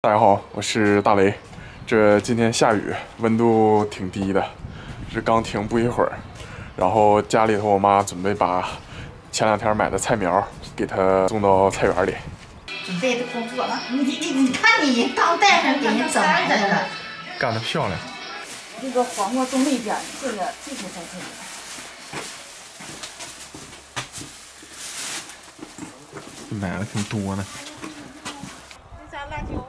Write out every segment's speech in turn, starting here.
大家好，我是大雷。这今天下雨，温度挺低的，这刚停不一会儿。然后家里头我妈准备把前2天买的菜苗给它种到菜园里。准备的工作了，你看你刚带上给你整来了，干得漂亮。这个黄瓜种那边，这个在这边。买的挺多呢。这辣椒，完了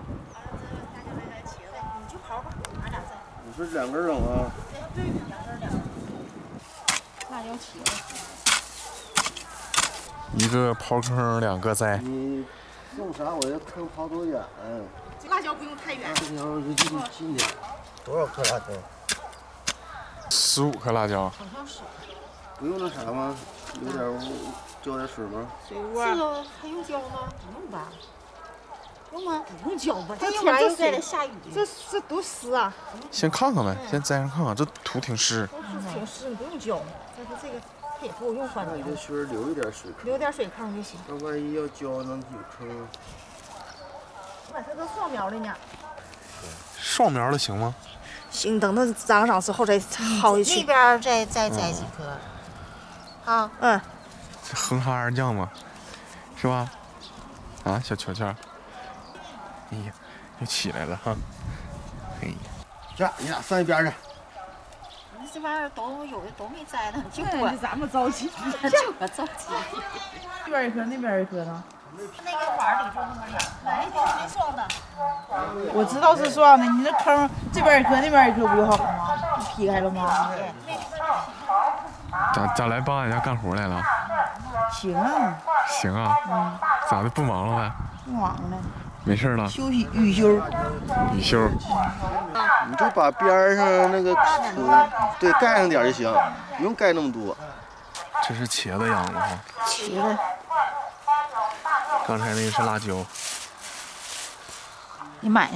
这辣椒来茄子，你就刨吧，拿俩菜。你说2根扔啊？对，2根。辣椒茄子。一个刨坑，2个栽。你种啥？我这坑刨多远？辣椒不用太远。这条就近点。多少颗辣椒？15颗辣椒。好像是。不用那啥吗？有点浇点水吗？水窝。这个还用浇吗？不用吧。用吗？不用浇吧。这天儿又在这下雨。这多湿啊！先看看呗，先栽上看看，这土挺湿。挺湿，不用浇。再说这个它也不够用换你这水留一点水坑。留点水坑就行。那万一要浇能有坑。我把它都双苗的呢。双苗的行吗？行，等它长上之后再薅下去。那边再栽几棵。好，这哼哈二将嘛，是吧？啊，小球球。哎呀，又起来了哈！哎呀，这你俩上一边去。这玩意儿有的都没栽呢，就我咱们着急，就我着急。这边一颗，那边一颗呢？那个碗里就那么俩，哪一条是双的？我知道是双的，你那坑这边一颗，那边一颗不就好了吗？你劈开了吗？咋来帮俺家干活来了？行啊。行啊。咋的不忙了呗？不忙了。没事了。休息雨休。雨休。你就把边上那个土对盖上点就行，不用盖那么多。这是茄子秧子哈。茄子。刚才那个是辣椒。你买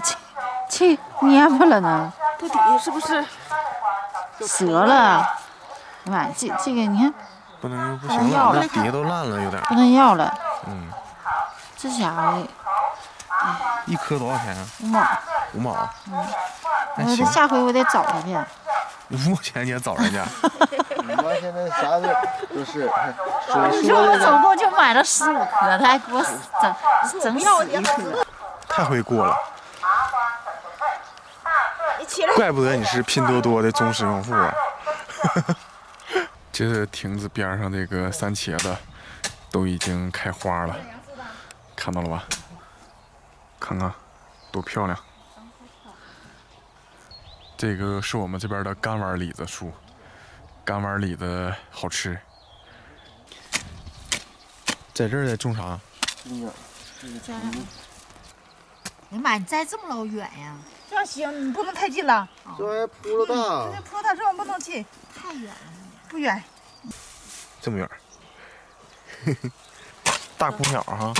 这蔫巴了呢？这底下是不是折了？你买这个你看。不行了，这底下都烂了有点。不能要了。这家伙。一颗多少钱啊？5毛。5毛。我这下回我得找他去。5毛钱你也找人家？你妈现在啥都是。我总共就买了15颗，他还给我整11颗。太会过了。你起来。怪不得你是拼多多的忠实用户啊！这亭子边上这个山茄子都已经开花了，看到了吧？看看，多漂亮！这个是我们这边的干碗李子树，干碗李子好吃。在这儿在种啥？哎呀妈，你栽这么老远呀？这样行，你不能太近了。这玩意儿铺了大。这铺大，这玩意不能近。太远了。不远。这么远。大姑鸟哈。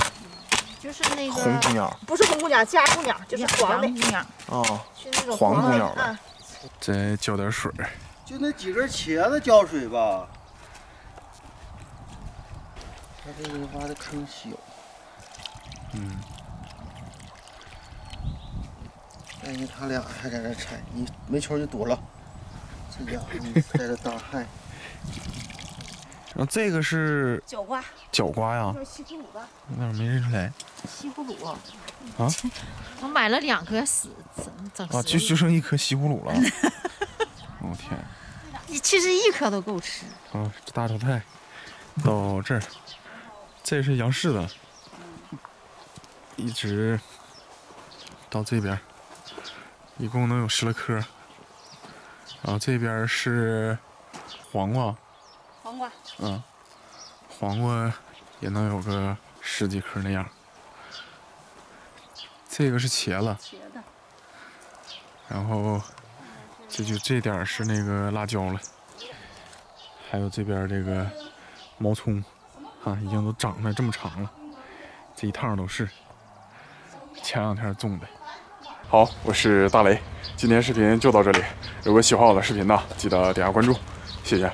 就是那个红姑鸟。不是红姑鸟，家姑鸟，就是黄的姑鸟。哦。是那种黄姑鸟的。的。再浇点水。就那几根茄子浇水吧。他这个挖的坑小。万一他俩还在这踩，你没球就躲了。这家伙你在这当害。然后这个是角瓜。角瓜呀。西葫芦吧。那没认出来。西葫芦。啊。我买了2颗整啊，就剩1颗西葫芦了。我天！其实1颗都够吃。啊，这大头菜到这儿，这是杨氏的，一直到这边，一共能有10来颗。然后这边是黄瓜。黄瓜。黄瓜也能有个10几颗那样。这个是茄子。然后这点是那个辣椒了，还有这边这个毛葱，已经都长得这么长了，这一趟都是前2天种的。好，我是大雷，今天视频就到这里。如果喜欢我的视频呢，记得点下关注，谢谢。